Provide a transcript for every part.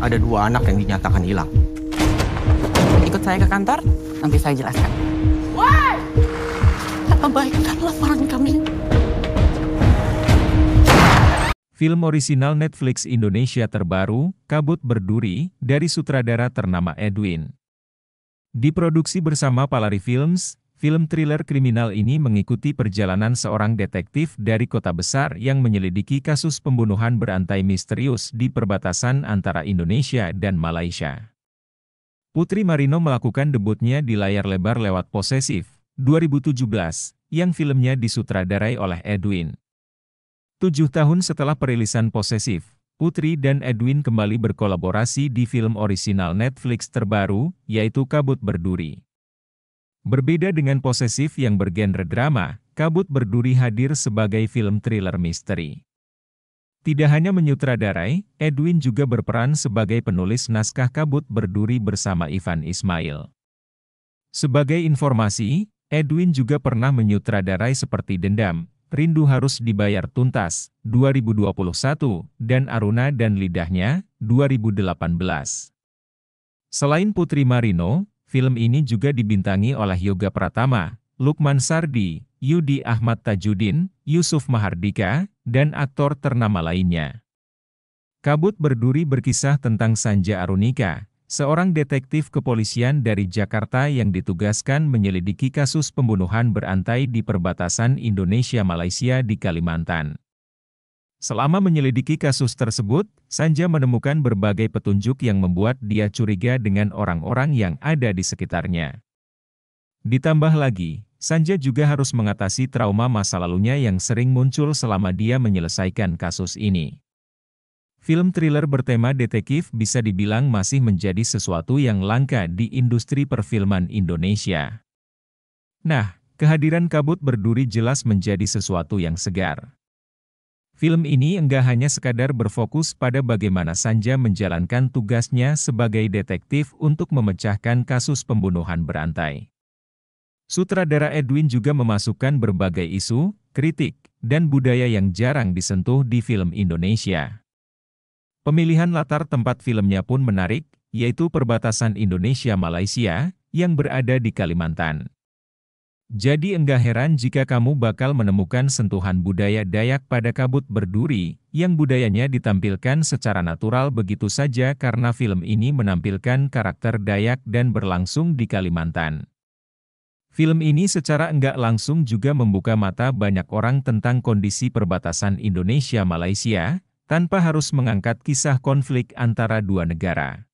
ada 2 anak yang dinyatakan hilang. Ikut saya ke kantor, nanti saya jelaskan. Why? Abaikan laporan kami. Film orisinal Netflix Indonesia terbaru, Kabut Berduri, dari sutradara ternama Edwin. Diproduksi bersama Palari Films, film thriller kriminal ini mengikuti perjalanan seorang detektif dari kota besar yang menyelidiki kasus pembunuhan berantai misterius di perbatasan antara Indonesia dan Malaysia. Putri Marino melakukan debutnya di layar lebar lewat Posesif, 2017, yang filmnya disutradarai oleh Edwin. 7 tahun setelah perilisan Posesif, Putri dan Edwin kembali berkolaborasi di film orisinal Netflix terbaru, yaitu Kabut Berduri. Berbeda dengan Posesif yang bergenre drama, Kabut Berduri hadir sebagai film thriller misteri. Tidak hanya menyutradarai, Edwin juga berperan sebagai penulis naskah Kabut Berduri bersama Ivan Ismail. Sebagai informasi, Edwin juga pernah menyutradarai seperti Dendam, Rindu Harus Dibayar Tuntas, 2021, dan Aruna dan Lidahnya, 2018. Selain Putri Marino, film ini juga dibintangi oleh Yoga Pratama, Lukman Sardi, Yudi Ahmad Tajudin, Yusuf Mahardika, dan aktor ternama lainnya. Kabut Berduri berkisah tentang Sanja Arunika, seorang detektif kepolisian dari Jakarta yang ditugaskan menyelidiki kasus pembunuhan berantai di perbatasan Indonesia-Malaysia di Kalimantan. Selama menyelidiki kasus tersebut, Sanja menemukan berbagai petunjuk yang membuat dia curiga dengan orang-orang yang ada di sekitarnya. Ditambah lagi, Sanja juga harus mengatasi trauma masa lalunya yang sering muncul selama dia menyelesaikan kasus ini. Film thriller bertema detektif bisa dibilang masih menjadi sesuatu yang langka di industri perfilman Indonesia. Nah, kehadiran Kabut Berduri jelas menjadi sesuatu yang segar. Film ini enggak hanya sekadar berfokus pada bagaimana Sanja menjalankan tugasnya sebagai detektif untuk memecahkan kasus pembunuhan berantai. Sutradara Edwin juga memasukkan berbagai isu, kritik, dan budaya yang jarang disentuh di film Indonesia. Pemilihan latar tempat filmnya pun menarik, yaitu perbatasan Indonesia-Malaysia, yang berada di Kalimantan. Jadi enggak heran jika kamu bakal menemukan sentuhan budaya Dayak pada Kabut Berduri, yang budayanya ditampilkan secara natural begitu saja karena film ini menampilkan karakter Dayak dan berlangsung di Kalimantan. Film ini secara enggak langsung juga membuka mata banyak orang tentang kondisi perbatasan Indonesia-Malaysia, tanpa harus mengangkat kisah konflik antara dua negara.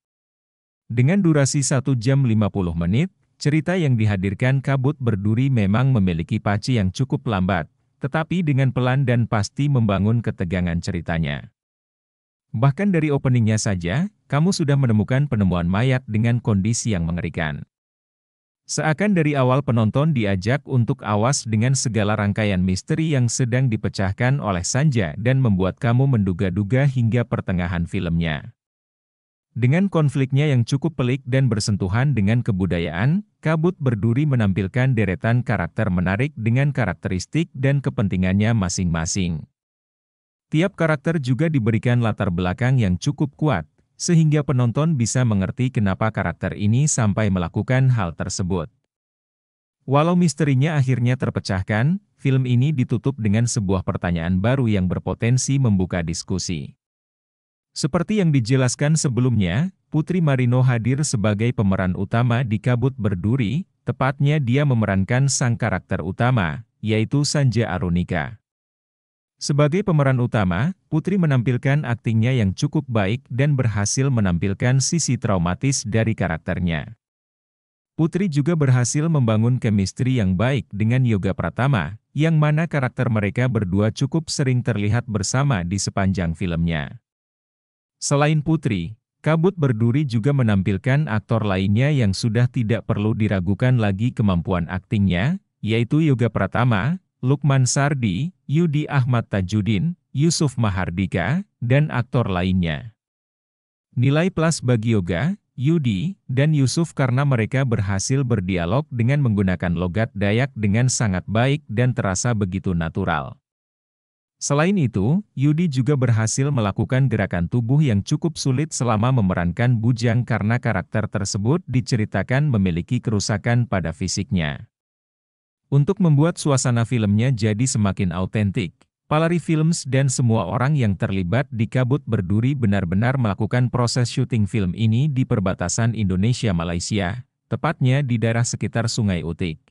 Dengan durasi 1 jam 50 menit, cerita yang dihadirkan Kabut Berduri memang memiliki pace yang cukup lambat, tetapi dengan pelan dan pasti membangun ketegangan ceritanya. Bahkan dari openingnya saja, kamu sudah menemukan penemuan mayat dengan kondisi yang mengerikan. Seakan dari awal penonton diajak untuk awas dengan segala rangkaian misteri yang sedang dipecahkan oleh Sanja dan membuat kamu menduga-duga hingga pertengahan filmnya. Dengan konfliknya yang cukup pelik dan bersentuhan dengan kebudayaan, Kabut Berduri menampilkan deretan karakter menarik dengan karakteristik dan kepentingannya masing-masing. Tiap karakter juga diberikan latar belakang yang cukup kuat, sehingga penonton bisa mengerti kenapa karakter ini sampai melakukan hal tersebut. Walau misterinya akhirnya terpecahkan, film ini ditutup dengan sebuah pertanyaan baru yang berpotensi membuka diskusi. Seperti yang dijelaskan sebelumnya, Putri Marino hadir sebagai pemeran utama di Kabut Berduri, tepatnya dia memerankan sang karakter utama, yaitu Sanja Arunika. Sebagai pemeran utama, Putri menampilkan aktingnya yang cukup baik dan berhasil menampilkan sisi traumatis dari karakternya. Putri juga berhasil membangun chemistry yang baik dengan Yoga Pratama, yang mana karakter mereka berdua cukup sering terlihat bersama di sepanjang filmnya. Selain Putri, Kabut Berduri juga menampilkan aktor lainnya yang sudah tidak perlu diragukan lagi kemampuan aktingnya, yaitu Yoga Pratama, Lukman Sardi, Yudi Ahmad Tajudin, Yusuf Mahardika, dan aktor lainnya. Nilai plus bagi Yoga, Yudi, dan Yusuf karena mereka berhasil berdialog dengan menggunakan logat Dayak dengan sangat baik dan terasa begitu natural. Selain itu, Yudi juga berhasil melakukan gerakan tubuh yang cukup sulit selama memerankan Bujang karena karakter tersebut diceritakan memiliki kerusakan pada fisiknya. Untuk membuat suasana filmnya jadi semakin autentik, Palari Films dan semua orang yang terlibat di Kabut Berduri benar-benar melakukan proses syuting film ini di perbatasan Indonesia-Malaysia, tepatnya di daerah sekitar Sungai Utik.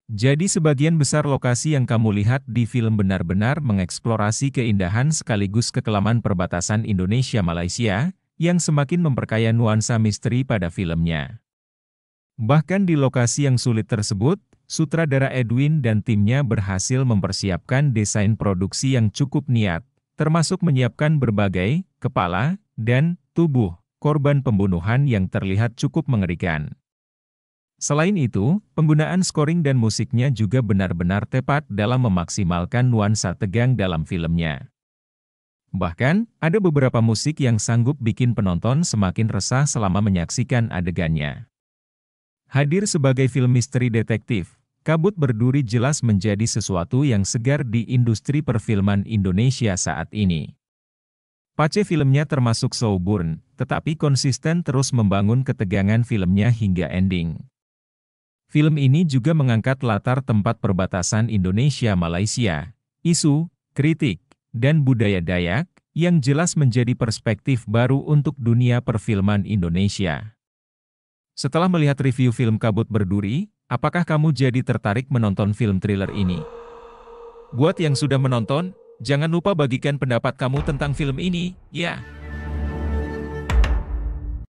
Jadi sebagian besar lokasi yang kamu lihat di film benar-benar mengeksplorasi keindahan sekaligus kekelaman perbatasan Indonesia-Malaysia, yang semakin memperkaya nuansa misteri pada filmnya. Bahkan di lokasi yang sulit tersebut, sutradara Edwin dan timnya berhasil mempersiapkan desain produksi yang cukup niat, termasuk menyiapkan berbagai kepala dan tubuh korban pembunuhan yang terlihat cukup mengerikan. Selain itu, penggunaan scoring dan musiknya juga benar-benar tepat dalam memaksimalkan nuansa tegang dalam filmnya. Bahkan, ada beberapa musik yang sanggup bikin penonton semakin resah selama menyaksikan adegannya. Hadir sebagai film misteri detektif, Kabut Berduri jelas menjadi sesuatu yang segar di industri perfilman Indonesia saat ini. Pace filmnya termasuk slow burn, tetapi konsisten terus membangun ketegangan filmnya hingga ending. Film ini juga mengangkat latar tempat perbatasan Indonesia-Malaysia, isu, kritik, dan budaya Dayak, yang jelas menjadi perspektif baru untuk dunia perfilman Indonesia. Setelah melihat review film Kabut Berduri, apakah kamu jadi tertarik menonton film thriller ini? Buat yang sudah menonton, jangan lupa bagikan pendapat kamu tentang film ini, ya.